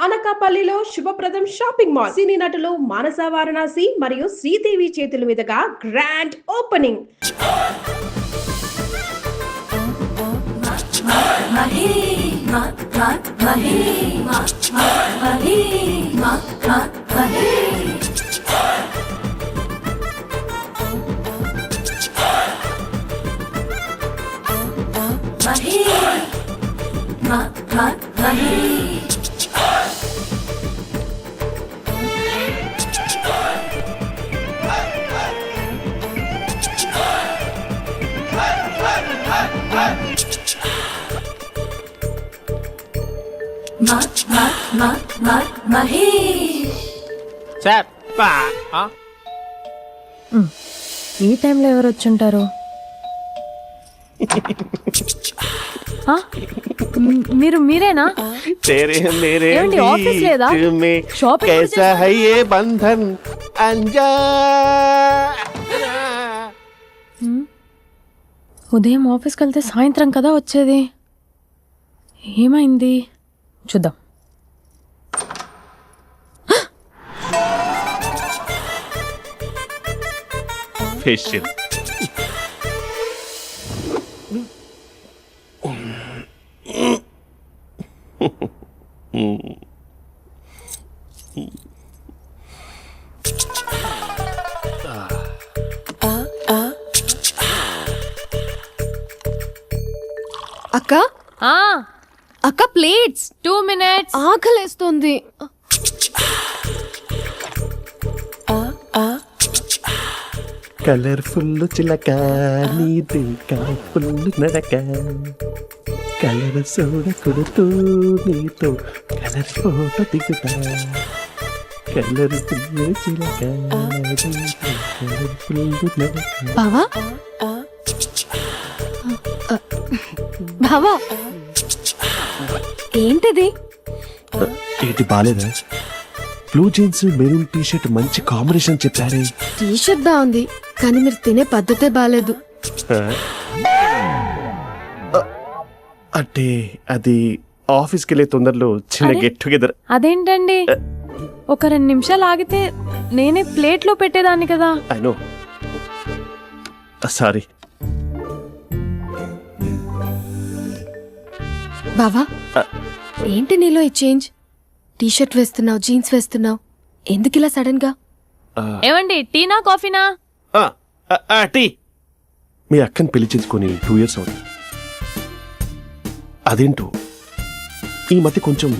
అనకాపల్లిలో శుభప్రదం shopping mall. సినీ నటులు మానస వారణాసి మరియు శ్రీదేవి చేతుల మీదుగా గ్రాండ్ ఓపెనింగ్. ఈ టైంలో ఎవరు వచ్చుంటారు? మీరేనా? ఏమండి, ఆఫీస్ లేదా? షాపింగ్ ఉదయం ఆఫీస్కి వెళ్తే సాయంత్రం కదా వచ్చేది. ఏమైంది చూద్దాం. ఫేషియల్ అక్క అక్క ప్లేట్స్ 2 minutes. ఆకలేస్తుంది. కలర్ఫుల్ చిలక నీది కలర్ఫుల్ నడక కలర్ సోడ కొడుతూ నీతో కలర్ ఫోటో దిగుతా కలర్ఫుల్ చిలక కలర్ఫుల్ నడక. బావా బావా ఏంటిది? ఏంటి బాలేదా? Blue jeans maroon T shirt మంచి కాంబినేషన్ చెప్పారే. టీ షర్ట్ బాగుంది కానీ మీరు తినే పద్ధతే బాలేదు. అంటే అది ఆఫీస్కి వెళ్ళే తొందరలో చిన్న గెట్ టుగెదర్. అదేంటండి, ఒక 2 నిమిషాలు ఆగితే నేనే ప్లేట్లో పెట్టేదాన్ని కదా. I know, sorry. బావా ఏంటి నీలో ఈ చేంజ్? టీ షర్ట్ వేస్తున్నావు, జీన్స్ వేస్తున్నావు, ఎందుకు ఇలా సడన్ గా? ఏమండి, టీనా కాఫీనా? టీ. మీ అక్కని పెళ్లి చేసుకొని 2 years అవుతుంది. అదేంటో ఈ మధ్య కొంచెం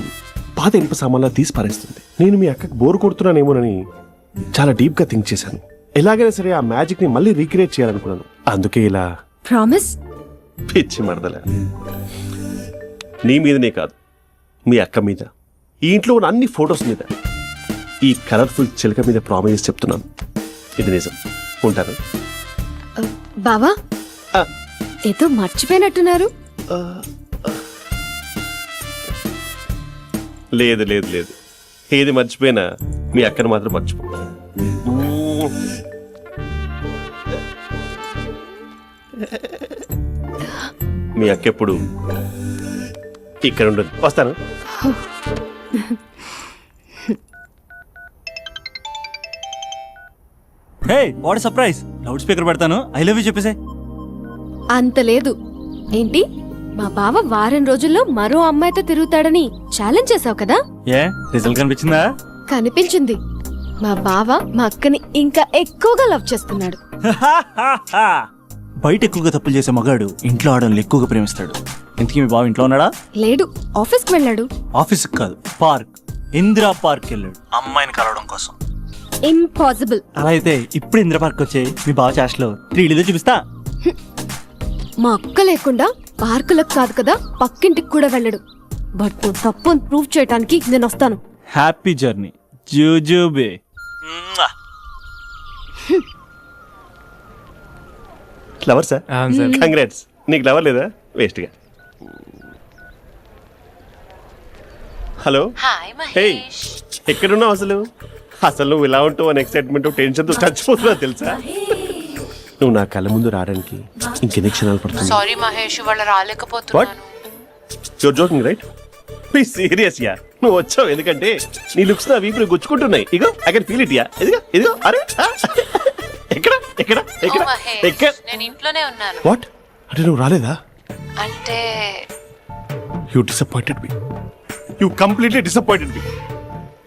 పాత ఇనుప సామాన్లా తీసి పారేస్తుంది. నేను మీ అక్కకి బోర్ కొడుతున్నానేమోనని చాలా డీప్ గా థింక్ చేశాను. ఎలాగైనా సరే ఆ మ్యాజిక్ ని మళ్ళీ రీక్రియేట్ చేయాలనుకున్నాను. అందుకే ఇలా. ప్రామిస్? పిచ్చి మరదల, నీ మీదనే కాదు, మీ అక్క మీద, ఈ ఇంట్లో ఉన్న అన్ని ఫొటోస్ మీద, ఈ కలర్ఫుల్ చిలక మీద ప్రామిస్ చెప్తున్నాను. ఇది నిజం. ఉంటాను. బావా ఏదో మర్చిపోయినట్టున్నారు. లేదు లేదు లేదు, ఏది మర్చిపోయినా మీ అక్కను మాత్రం మర్చిపో. మీ అక్క ఎప్పుడు ఇక్కడ ఉండదు. వస్తాను. హే, వాట్ సర్ప్రైజ్! లౌడ్ స్పీకర్ పెడతాను, ఐ లవ్ యూ చెప్పేసే. అంత లేదు. ఏంటి, మా బావ వారం రోజుల్లో మరో అమ్మాయితో తిరుగుతాడని ఛాలెంజ్ చేసావు కదా? ఏ రిజల్ట్ కనిపించిందా? కనిపించింది. మా బావ మా అక్కని ఇంకా ఎక్కువగా లవ్ చేస్తున్నాడు. బయట ఎక్కువగా తప్పులు చేసే మగాడు ఇంట్లో ఆడవాళ్ళని ఎక్కువగా ప్రేమిస్తాడు. ఇంతకీ మీ బావ ఇంట్లో ఉన్నాడా? లేడు, ఆఫీస్కి వెళ్ళాడు. ఆఫీస్కి కాదు, పార్క్, ఇందిరా పార్క్ వెళ్ళాడు అమ్మాయిని కలవడం కోసం. ఇంపాసిబుల్. అలా అయితే ఇప్పుడు ఇందిరా పార్క్ వచ్చే మీ బావ చాష్లో 3Dలో చూపిస్తా. మా అక్క లేకుండా పార్కులకు కాదు కదా, పక్కింటికి కూడా వెళ్ళడు. బట్ నువ్వు తప్పు అని ప్రూవ్ చేయడానికి నేను వస్తాను. హ్యాపీ జర్నీ జూజూబే. Flower sir, congrats. నీకు లవర్ లేదా? వేస్ట్గా. హలో, హే, ఎక్కడున్నావు అసలు? అసలు నువ్వు ఇలా ఉంటావు అని ఎక్సైట్మెంట్ టెన్షన్తో చచ్చిపోతున్నా తెలుసా? నువ్వు నా కళ్ళ ముందు రావడానికి ఇంకెన్ని క్షణాలు పడుతుంది? సారీ మహేష్, వాళ్ళు రాలేకపోతున్నాను. Your joking right? Be serious yeah. నువ్వు వచ్చావు ఎందుకంటే నీ లుక్స్ నా వీపుని గుచ్చుకుంటున్నాయి. ఇగో I can feel it yeah. ఇదిగో ఇదిగో అరే ఎక్కడ ఎక్కడ ఎక్కడ ఎక్కడ? నేను ఇంట్లోనే ఉన్నాను. వాట్ అంటే నువ్వు రాలేదా? అంటే you disappointed me. You completely disappointed me.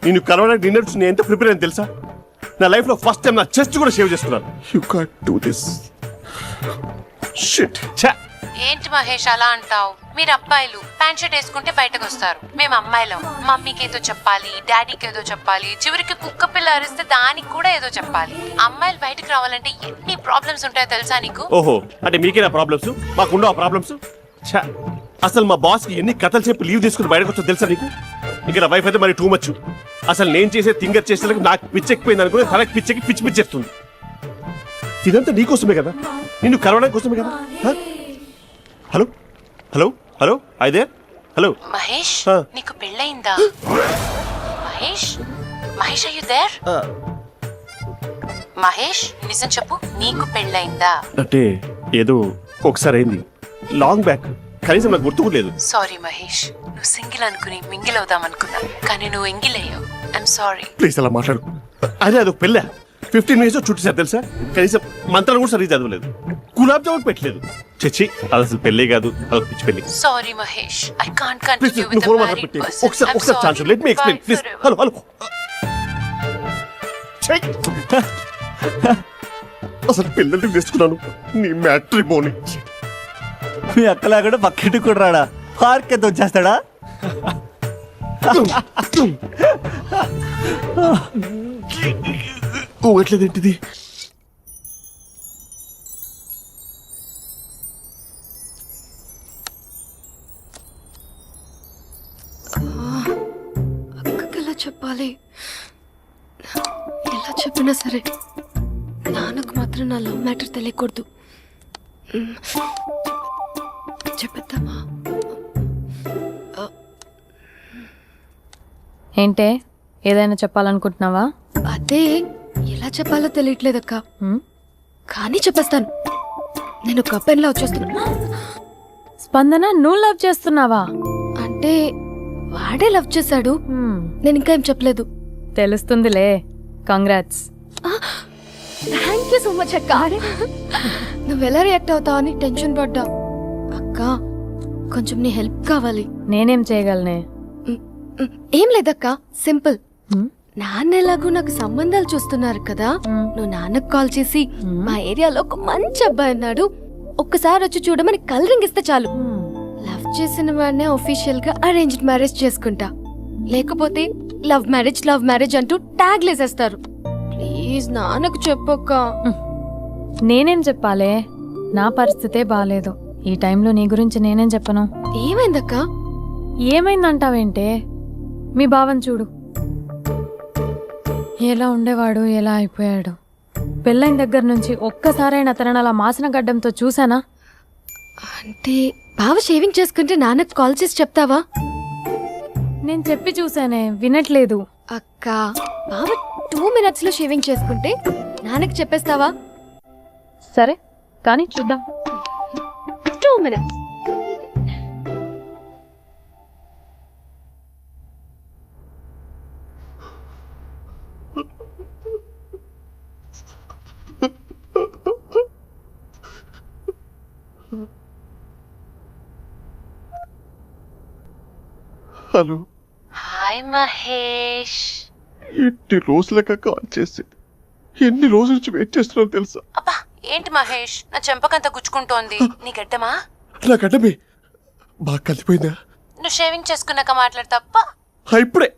నేను కలవడానికి డిన్నర్స్ నేను ఎంత ప్రిపేర్ అని తెలుసా? నా లైఫ్ లో ఫస్ట్ టైం నా చెస్ట్ కూడా సేవ్ చేసుకున్నాను. You can't do this shit. ఛా. ఏంటి మహేష్ అలా అంటావు? మీరు అబ్బాయిలు ప్యాంట్ షర్ట్ వేసుకుంటే బయటకు వస్తారు. మేము అమ్మాయిలం. మమ్మీకి ఏదో చెప్పాలి, డాడీకి ఏదో చెప్పాలి, చివరికి కుక్క పిల్ల అరిస్తే దానికి కూడా ఏదో చెప్పాలి. అమ్మాయిలు బయటకు రావాలంటే ఎన్ని ప్రాబ్లమ్స్ ఉంటాయో తెలుసా నీకు? ఓహో అంటే మీకేనా ప్రాబ్లమ్స్? మాకుండవు ఆ ప్రాబ్లమ్స్? ఛా. అసలు మా బాస్ కి ఎన్ని కథలు చెప్పి లీవ్ తీసుకుని బయటకు వచ్చో తెలుసా నీకు? ఇంకా నా వైఫ్ అయితే మరి టూ మచ్. అసలు నేను చేసే థింగర్ చేసేందుకు నాకు పిచ్చెక్కిపోయింది అనుకుని తనకి పిచ్చెక్కి పిచ్చి పిచ్చేస్తుంది. ఇదంతా నీకోసమే కదా, నిన్ను కలవడానికి కోసమే కదా. హలో హలో హలో అయితే హలో మహేష్ ఆ. నీకు పెళ్ళయిందా? Mahesh Mahesh are you there? మహేష్ నిజం చెప్పు, నీకు పెళ్ళయిందా? అంటే ఏదో ఒకసారి అయింది, లాంగ్ బ్యాక్, కనీసం నాకు గుర్తు కూడా లేదు. సారీ మహేష్, నువ్వు సింగిల్ అనుకుని మింగిల్ అవుదాం అనుకున్నా, కానీ నువ్వు ఎంగిల్ అయ్యావు. I'm sorry. ప్లీజ్ అలా మాట్లాడు. అదే అదొక పెళ్ళ 15 మినిట్స్ చుట్టేసారు తెలుసా? కనీసం మంత్రాలు కూడా సరిగ్గా చదవలేదు, గులాబ్ జామున్ పెట్టలేదు. చచ్చి అది అసలు పెళ్ళే కాదు, అదొక పిచ్చి పెళ్ళి. Sorry Mahesh, I can't please continue నువ్వు విత్ ఫోన్ ద మాత్రం మ్యారీడ్ పెట్టి పర్సన్. ఒకసారి chance let me explain please. Hello hello. అసలు పిల్లల్ని వేసుకున్నాను నీ మ్యాట్రీ బోని. మీ అక్కలా కూడా పక్కింటి కూడా రాడా? పార్క్ ఎంత వచ్చేస్తాడా? ఊగట్లేదేంటిది? అక్కకి ఎలా చెప్పాలి? ఎలా చెప్పినా సరే నాన్నకు మాత్రం నా లవ్ మ్యాటర్ తెలియకూడదు. చెప్పేద్దామా? ఏంటే ఏదైనా చెప్పాలనుకుంటున్నావా? అదే ఎలా చెప్పాలో తెలియట్లేదక్క, హ్మ్? కానీ చెప్పేస్తాను. నేను ఒక అబ్బాయిలా వచ్చేస్తున్నా. స్పందన నువ్వు లవ్ చేస్తున్నావా? అంటే వాడే లవ్ చేశాడు, హ్మ్, నేను ఇంకా ఏం చెప్పలేదు. తెలుస్తుందిలే. Congrats. Thank you so much అక్క. నువ్వు ఎలా రియాక్ట్ అవుతావు అని టెన్షన్ పడ్డా. అక్క కొంచెం నీ హెల్ప్ కావాలి. నేనేం చేయగలనే? ఏం లేదక్క, సింపుల్. హ్మ్? నాన్న ఎలాగో నాకు సంబంధాలు చూస్తున్నారు కదా, నువ్వు నాన్నకు కాల్ చేసి మా ఏరియాలో ఒక మంచి అబ్బాయి అన్నాడు, ఒక్కసారి వచ్చి చూడమని కలరింగ్ ఇస్తే చాలు. లవ్ చేసిన వాడినే ఒఫీషియల్ గా అరేంజ్డ్ మ్యారేజ్ చేసుకుంటా. లేకపోతే లవ్ మ్యారేజ్ అంటూ ట్యాగ్ లేసేస్తారు. ప్లీజ్ నాన్నకు చెప్పక్క. నేనేం చెప్పాలే? నా పరిస్థితే బాలేదు. ఈ టైంలో నీ గురించి నేనేం చెప్పను? ఏమైందక్క? ఏమైందంటావేంటే? మీ బావని చూడు, ఎలా ఉండేవాడు, ఎలా అయిపోయాడు. పెళ్ళైన దగ్గర నుంచి ఒక్కసారైనా తనని అలా మాసిన గడ్డంతో చూసానా? అంటే బావ షేవింగ్ చేసుకుంటే నాన్నకు కాల్ చేసి చెప్తావా? నేను చెప్పి చూసానే, వినట్లేదు. అక్క బావ 2 minutes లో షేవింగ్ చేసుకుంటే నాన్నకి చెప్పేస్తావా? సరే కానీ చూద్దాం. 2 minutes. హలో. హాయ్ మహేష్. ఎన్ని రోజులుగా కాల్ చేసింది, ఎన్ని రోజుల నుంచి వెయిట్ చేస్తున్నావు తెలుసా? అబ్బా ఏంటి మహేష్, నా చెంపకంత గుచ్చుకుంటోంది. నీ గడ్డమా? నా గడ్డమే బాగా కలిపోయిందా? నువ్వు షేవింగ్ చేసుకున్నాక మాట్లాడతాప్ప. ఇప్పుడే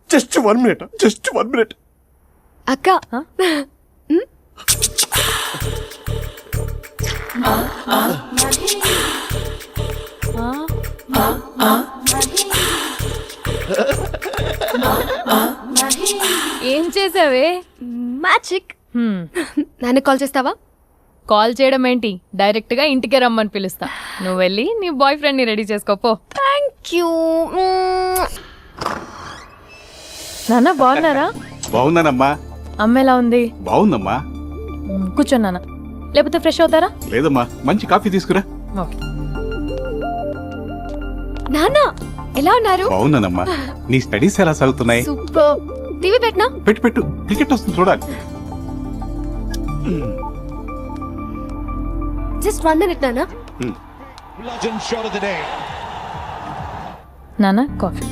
జస్ట్ 1 minute. అక్క ఏం చేసావే? మ్యాజిక్. నాన్న కాల్ చేస్తావా? కాల్ చేయడం ఏంటి, డైరెక్ట్ గా ఇంటికే రమ్మని పిలుస్తా. నువ్వు వెళ్ళి నీ బాయ్ ఫ్రెండ్ ని రెడీ చేసుకోపో. Thank you. నాన్న బాగున్నారా? బాగున్నానమ్మా. అమ్మ ఎలా ఉంది? బాగుందమ్మా. కూర్చోన్నానా, లేకపోతే ఫ్రెష్ అవుతారా? లేదమ్మా, మంచి కాఫీ తీసుకురా. ఓకే. నాన్న ఎలా ఉన్నారు? బాగున్నానమ్మా. నీ స్టడీస్ ఎలా సాగుతున్నాయి? సూపర్. టీవీ పెట్టనా? పెట్టు క్రికెట్ వస్తుంది చూడాలి. జస్ట్ 1 minute నానా. నానా కాఫీ.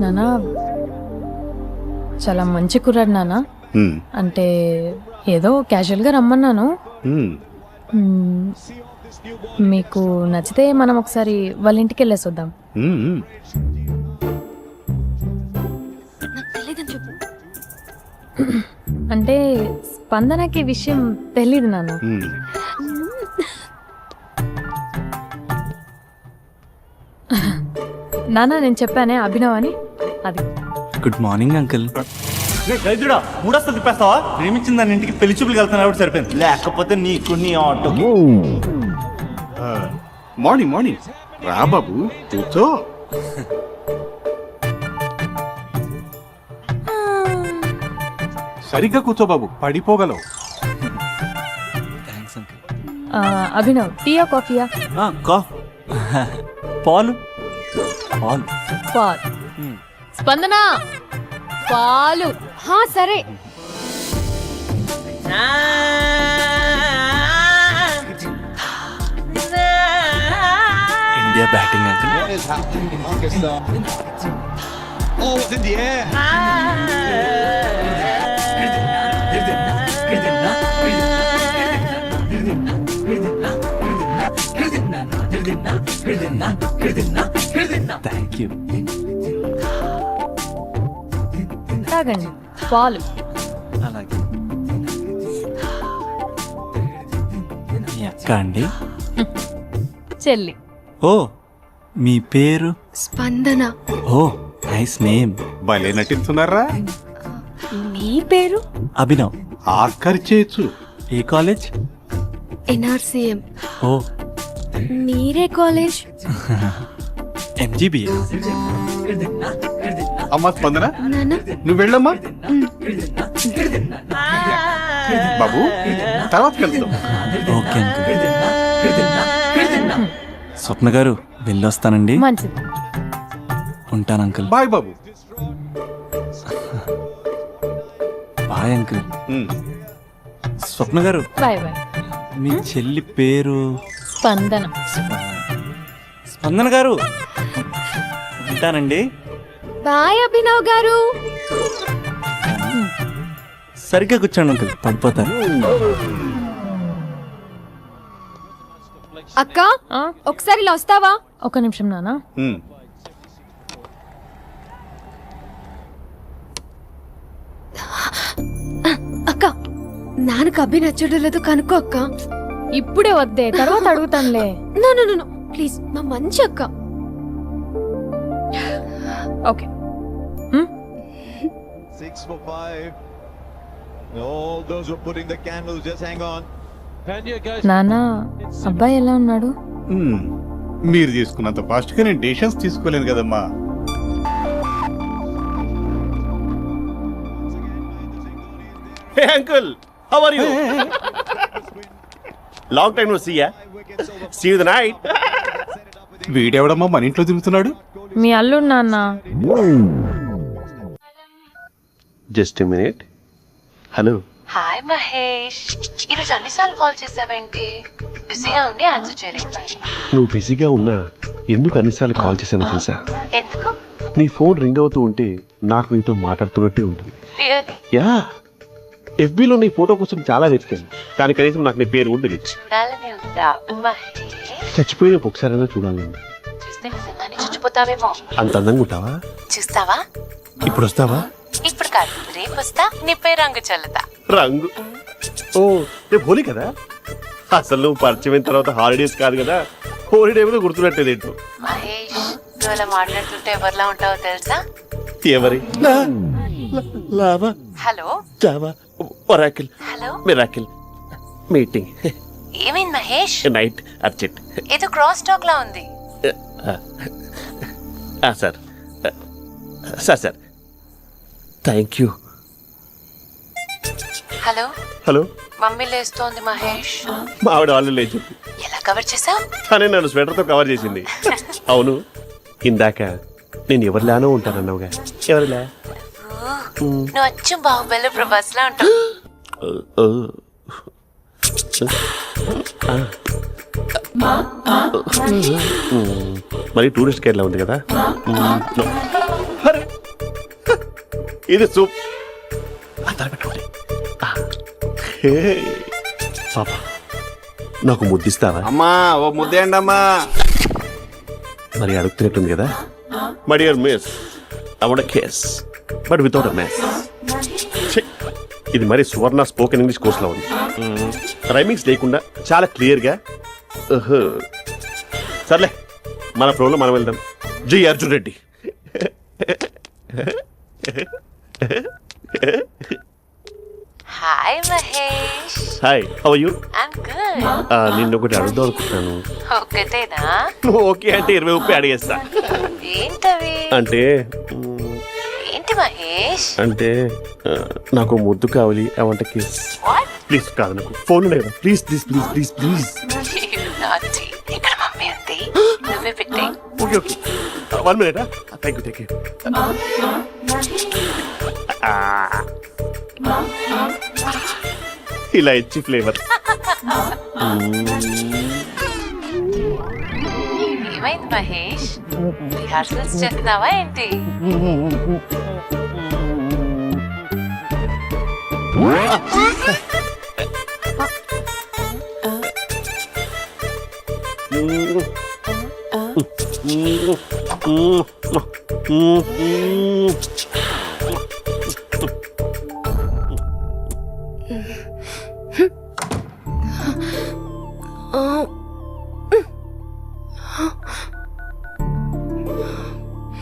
నానా చాలా మంచి కుర్రాడు నానా. ఉమ్, అంటే ఏదో క్యాజువల్గా రమ్మన్నాను. ఉమ్. మ్మ్. మీకు నచ్చితే మనం ఒకసారి వాళ్ళ ఇంటికి వెళ్ళేసి వద్దాం. ఉమ్, ఉమ్. నాకు తెలియదని చెప్పు. అంటే స్పందనకి ఈ విషయం తెలీదు నాన్న. ఉమ్. నాన్న నేను చెప్పానే అభినవ్ అని, అది. Good morning uncle. రైతుడా మూడొస్తా తిప్పేస్తావా? ప్రేమించిన దాని ఇంటికి పెళ్లి చూపులు వెళ్తున్నా సరిపోయింది, లేకపోతే నీకు నీ ఆటోకి. మార్నింగ్ రా బాబు, కూర్చో. సరిగ్గా కూర్చో బాబు, పడిపోగలవు. Thanks uncle. అభినవ్ టీయా కాఫీయా? పాలు పాలు. పాల్. స్పందన పాలు. హా సరే. India batting uncle. What is happening in Pakistan? Oh, it's in the air. Thank you. తాగండి పాలు. అలాగే. మీ అక్క అండి? చెల్లి. ఓ మీ పేరు? స్పందన. ఓ నైస్ నేమ్. భలే నటిస్తున్నారా? నీ పేరు? అభినవ్. ఆస్కర్ చేయొచ్చు. ఏ కాలేజ్? NRCM. ఓ మీరే కాలేజ్? MGBA. అమ్మా స్పందన, నాన్న. నువ్వు వెళ్ళమ్మా. బాబు తర్వాత కలుద్దాం. Okay uncle. స్వప్న గారు వెళ్ళొస్తానండి. మంచిది. ఉంటాను అంకుల్. బాయ్ బాబు. Bye uncle. ఉమ్. స్వప్న గారు బాయ్ బాయ్. మీ చెల్లి పేరు? స్పందన. స్పందన గారు ఉంటానండి. బాయ్ అభినవ్ గారు. సరిగ్గా కూర్చోండి అంకుల్, పడిపోతారు. అక్క ఆ, ఒకసారి ఇలా వస్తావా? ఒక నిమిషం నానా. ఉమ్. అక్క నాన్నకు అభి నచ్చడం లేదు కనుక్కో అక్క. ఇప్పుడే వద్దే, తర్వాత అడుగుతానులే. నో నో నో ప్లీజ్, మా మంచి అక్క. Okay. 6 for 5. All those who are putting the candles, just hang on. నానా అబ్బాయి ఎలా ఉన్నాడు? ఉమ్. మీరు తీసుకున్నంత ఫాస్ట్ గా నేను డెసిషన్స్ తీసుకోలేను కదమ్మా. Hey uncle, how are you? Long time no see ya. See you the night. వీడెవడమ్మా మన ఇంట్లో తిరుగుతున్నాడు? మీ అల్లుడు నాన్న. Just a minute. Hello. Hi Mahesh, ఈరోజు అన్నిసార్లు కాల్ చేసావేంటి? బిజీగా ఉండి ఆన్సర్ చేయలేకపోయాను. నువ్వు బిజీగా ఉన్నా ఎందుకు అన్నిసార్లు కాల్ చేశానో తెలుసా? ఎందుకు? నీ ఫోన్ రింగ్ అవుతూ ఉంటే నాకు నీతో మాట్లాడుతున్నట్టే ఉంటుంది. రియల్లీ? యా, FBలో నీ ఫోటో కోసం చాలా వెతికాను, కానీ కనీసం నాకు నీ పేరు కూడా తెలియదు. చూడాలని ఉందా మహేష్? చచ్చిపోయిన ఒకసారైనా చూడాలి. చూస్తే నిజంగానే చచ్చిపోతావేమో. అంత అందంగా ఉంటావా? చూస్తావా? ఇప్పుడు వస్తావా? ఇప్పుడు కాదు, రేపు వస్తా, నీపై రంగు చల్లుతా. రంగు? ఓ రేపు హోలీ కదా. అసలు నువ్వు పరిచయం అయిన తర్వాత హాలిడేస్ కాదు కదా, హోలిడే మీద గుర్తున్నట్టేది ఏంటో. మహేష్, నువ్వు అలా మాట్లాడుతుంటే ఎవరిలా ఉంటావో తెలుసా? ఎవరి? Lava, hello java, oracle, hello, miracle, meeting, ఏమైంది మహేష్? Night, urgent. ఏదో క్రాస్ టాక్ లా ఉంది. Sir sir sir thank you. Hello, hello, mummy లేస్తోంది మహేష్. మా ఆవిడ వాళ్ళు లేచి ఎలా కవర్ చేసావు? తనే నన్ను స్వెటర్తో కవర్ చేసింది. అవును, ఇందాక నేను ఎవరిలానో ఉంటానన్నావుగా. ఎవరిలా? నువ్వు అచ్చం బాహుబలి ప్రభాస్ లా ఉంటావు. ఓ. మరి టూరిస్ట్ గైడ్లా ఉంది కదా. No. అరే, ఇది సూప్ అంతా పెట్టుకోవాలి. పాప నాకు ముద్దిస్తావా? అమ్మా ఓ ముద్దేయండి అమ్మా. మరి అడుగుతున్నట్టుంది కదా. My dear miss, I want kiss but without a mess. ఇది మరి సువర్ణ స్పోకెన్ ఇంగ్లీష్ కోర్సులో ఉంది. రైమింగ్స్ లేకుండా చాలా క్లియర్గా. సర్లే, మన ఫ్లోలో మనం వెళ్దాం. జై Arjun Reddy. Hi Mahesh. Hi, how are you? I'm good. నిన్ను ఒకటి అడుగుదాం అనుకుంటున్నాను. ఒకటేనా? నువ్వు ఓకే అంటే 20 రూపాయలు అడిగేస్తా. ఏంటవి? అంటే ఏంటి మహేష్? అంటే నాకు ముద్దు కావాలి. I want kiss. What? Please కాదు, నాకు ఫోన్ లేదు. Please please please please please. నాటి ఇక్కడ మమ్మీ ఉంది, నువ్వే పెట్టే. Okay okay, 1 minute. Thank you thank you. ఇలా ఇచ్చి ఫ్లేవర్. ఏమైంది మహేష్? రిహార్సల్స్ చేస్తున్నావా ఏంటి?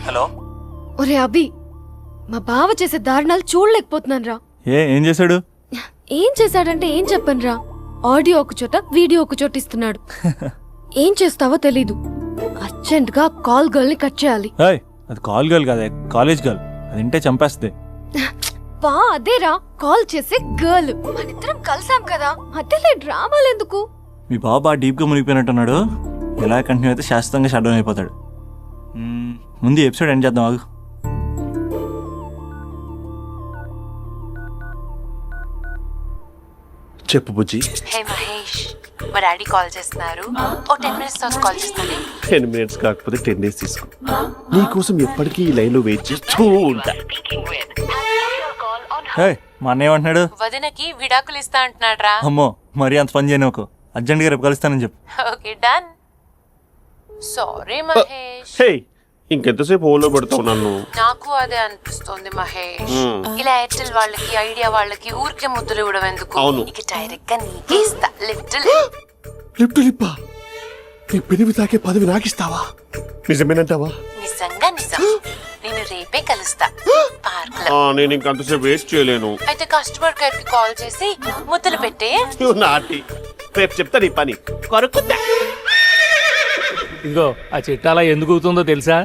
హలో. ఒరే అభి, మా బావ చేసే దారుణాలు చూడలేకపోతున్నాను రా. ఏం చేశాడు? ఏం చేశాడంటే ఏం చెప్పను రా. ఆడియో ఒక చోట, వీడియో ఒక చోట ఇస్తున్నాడు. ఏం చేస్తావో తెలీదు. అర్జెంట్ గా కాల్ గర్ల్ ని కట్ చేయాలి. అది కాల్ గర్ల్ కాదే, కాలేజ్ గర్ల్. అది వింటే చంపేస్తుంది. బా అదేరా, కాల్ చేసే గర్ల్. మనిద్దరం కలిసాం కదా, మధ్యలో డ్రామాలు ఎందుకు? మీ బాబు బాగా డీప్గా మునిగిపోయినట్టున్నాడు. ఎలా కంటిన్యూ అయితే శాశ్వతంగా షట్ డౌన్ అయిపోతాడు. ముందు ఎపిసోడ్ ఎండ్ చేద్దాం, ఆగు. చెప్పు బుజ్జి. హే మహేష్, మా డాడీ కాల్ చేస్తున్నారు. ఓ 10 minutes తర్వాత కాల్ చేస్తాను. 10 minutes కాకపోతే 10 days తీసుకో. నీకోసం ఎప్పటికీ ఈ లైన్లో వెయిట్ చేస్తూ ఉంటా. మా అన్నయ్య ఏమంటున్నాడు? వదినకి విడాకులు ఇస్తా అంటున్నాడు రా. అమ్మో, మరీ అంత పని చేయను. ఒక అర్జెంట్గా రేపు కలుస్తానని చెప్పు. Okay done. సారీ మహేష్. హే, ఇంకెంతసేపు హోల్లో పెడతావు నన్ను? నాకు అదే అనిపిస్తుంది మహేష్. ఇలా ఎయిర్టెల్ వాళ్ళకి, ఐడియా వాళ్ళకి ఊరికే ముద్దులు ఇవ్వడం ఎందుకు? అవును. ఇక డైరెక్ట్ గా నీకే ఇస్తా. లిఫ్ట్ లిప్ టు లిప్పా? నీ పెనివి తాకే పదవి నాకిస్తావా? నిజమేనంటావా? నిజంగా నిజం. నేను రేపే కలుస్తా పార్క్ లో. నేను ఇంకంతసేపు వేస్ట్ చేయలేను. అయితే కస్టమర్ కేర్ కి కాల్ చేసి ముద్దులు పెట్టే. నాటి రేపు చెప్తా నీ పని. కొరుకుతా. ఇంకో ఆ చిట్టాలా ఎందుకు అవుతుందో తెలుసా?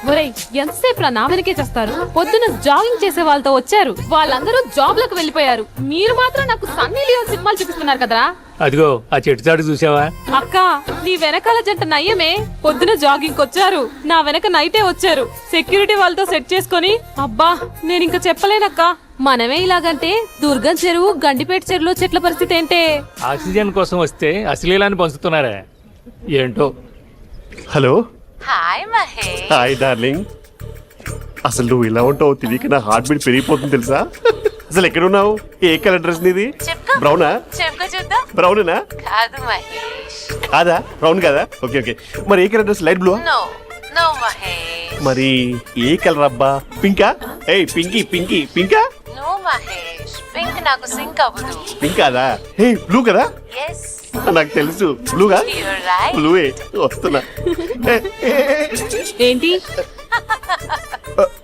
ఒరేయ్, ఎంతసేపు నా వెనకే చేస్తారు? పొద్దున జాగింగ్ చేసే వాళ్ళతో వచ్చారు, వాళ్ళందరూ జాబ్ లకు వెళ్ళిపోయారు. మీరు మాత్రం నాకు సన్నీ లియోన్ సినిమాలు చూపిస్తున్నారు కదరా. అదిగో ఆ చెట్టు చాటు చూసావా? అక్క, నీ వెనకాల జంట నయ్యమే. పొద్దున జాగింగ్ వచ్చారు, నా వెనక నైటే వచ్చారు. సెక్యూరిటీ వాళ్ళతో సెట్ చేసుకొని, అబ్బా నేను ఇంకా చెప్పలేనక్క. మనమే ఇలాగంటే దుర్గం చెరువు, గండిపేట చెరువులో చెట్ల పరిస్థితి ఏంటే? ఆక్సిజన్ కోసం వస్తే అశ్లీలాన్ని పంచుతున్నారా ఏంటో. Hello. Hi Mahesh. Hi darling. అసలు నువ్వు ఇలా ఉంటావు తెలియక నా హార్ట్ బీట్ పెరిగిపోతుంది తెలుసా? అసలు ఎక్కడున్నావు? ఏ కలర్ డ్రెస్ నీది? చెప్పుకో. బ్రౌనా? చెప్పుకో చూద్దాం. బ్రౌనేనా? కాదు మహేష్. కాదా? బ్రౌన్ కదా? Okay okay. మరి ఏ colour dress? Light blue? No no Mahesh. మరి ఏ కలర్ అబ్బా? పింకా? ఏయ్ పింకీ పింకీ పింకా? నో మహేష్, పింక్ నాకు సింక్ అవ్వదు. పింక్ కాదా? ఏ బ్లూ కదా? ఎస్, నాకు తెలుసు బ్లూగా. you're right. బ్లూవే వస్తున్నా. ఏంటి?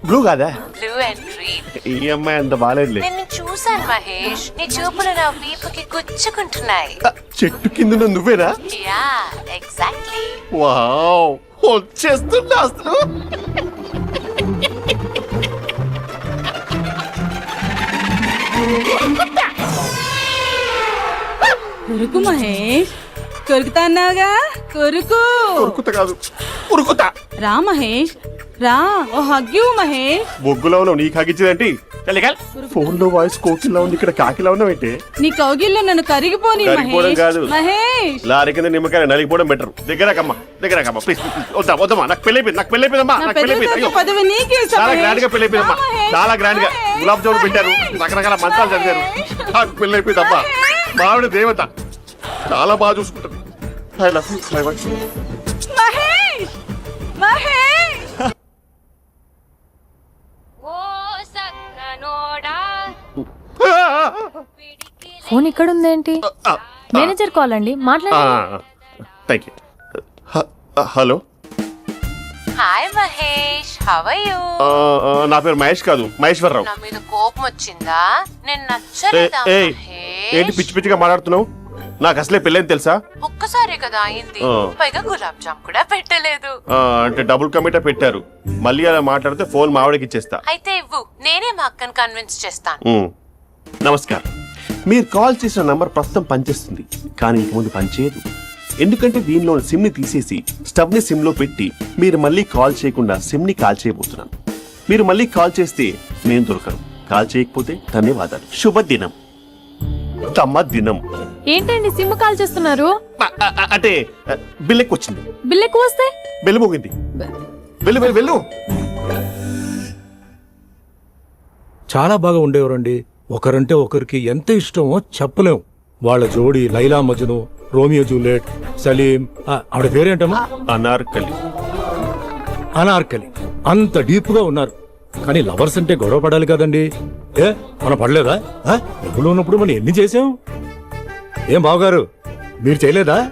బ్లూ కాదా? Blue and green. ఈ అమ్మాయి అంత బాగాలేదులే. నిన్ను చూశాను మహేష్, నీ చూపులు నా వీపుకి గుచ్చుకుంటున్నాయి. చెట్టు కింద నువ్వేనా? Yeah exactly. వావ్, వచ్చేస్తున్నా అసలు. కొరుకు మహేష్, కొరుకుతా అన్నావుగా, కొరుకు. ఉరుకుత కాదు ఉరుకుతా. రా మహేష్, రా. ఓ హగ్గు మహేష్. బొగ్గులో ఉన్నావు నీకు హగిచ్చేదేంటి? ఫోన్ లో వాయిస్ కోకిలా ఉంది, ఇక్కడ కాకిలా ఉన్నావేంటి? నీ కౌగిల్లో నన్ను కరిగిపోని కరిగిపోవడం మహేష్. కాదు. మహేష్, లారీ కింద నిమ్మకాయ నలిగిపోవడం బెటర్. దగ్గరకమ్మా ప్లీజ్ వద్దమ్మా, నాకు పెళ్ళైపోయిందమ్మా, నా నాకు పెద్ద పెళ్ళైపోయింది. పదవి నీకే ఇస్తా చాలా మహేష్. గ్రాండ్ గా పెళ్ళైపోయిందమ్మా, రా మహేష్, చాలా గ్రాండ్ గా మహేష్. గులాబ్ జామున్ పెట్టారు, రకరకాల మంత్రాలు చదివారు. నాకు పెళ్ళైపోయిందమ్మా, మావిడ దేవత, చాలా బాగా చూసుకుంటుంది. I love you my wife. Mahesh, Mahesh. Phone ఇక్కడ ఉందేంటి? మేనేజర్ కాల్ అండి, మాట్లాడండి. Thank you. Hello, hi Mahesh, how are you? నా పేరు మహేష్ కాదు, మహేశ్వరరావు. నా మీద కోపం వచ్చిందా? నేను నచ్చలేదా ఏయ్, ఏంటి మహేష్? పిచ్చి పిచ్చిగా మాట్లాడుతున్నావు? నాకు అసలే పెళ్ళని తెలుసా? ఒక్కసారే కదా అయింది, ఆ. పైగా గులాబ్ జామ్ కూడా పెట్టలేదు. అంటే డబుల్ కమిటా పెట్టారు. మళ్ళీ అలా మాట్లాడితే ఫోన్ మావిడకి ఇచ్చేస్తా. అయితే ఇవ్వు, నేనే మా అక్కని కన్విన్స్ చేస్తాను. నమస్కారం. మీరు కాల్ చేసిన నంబర్ ప్రస్తుతం పనిచేస్తుంది, కానీ ఇంక ముందు పనిచేయదు. ఎందుకంటే దీనిలో సిమ్ ని తీసేసి స్టవ్ ని సిమ్ లో పెట్టి మీరు మళ్ళీ కాల్ చేయకుండా సిమ్ ని కాల్ చేయబోతున్నాను. మీరు మళ్ళీ కాల్ చేస్తే నేను దొరకను, కాల్ చేయకపోతే ధన్యవాదాలు. శుభదినం. తమ దినం. ఏంటండి సిమ్ కాల్ చేస్తున్నారు? అంటే బిల్ ఎక్కువ వచ్చింది. బిల్ ఎక్కువ వస్తే? బెల్లు మోగింది. వెళ్ళు. చాలా బాగా ఉండేవారండి. ఒకరంటే ఒకరికి ఎంత ఇష్టమో చెప్పలేం. వాళ్ళ జోడి లైలా మజ్ను, రోమియో జూలియట్, సలీం, ఆవిడ పేరేంటమ్మా? అనార్కలి. అనార్కలి. అంత డీప్ గా ఉన్నారు. కానీ లవర్స్ అంటే గొడవ పడాలి కదండి. మనం పడలేదా? డబ్బులు ఉన్నప్పుడు మనం ఎన్ని చేసాం? ఏం బావగారు, మీరు చేయలేదా?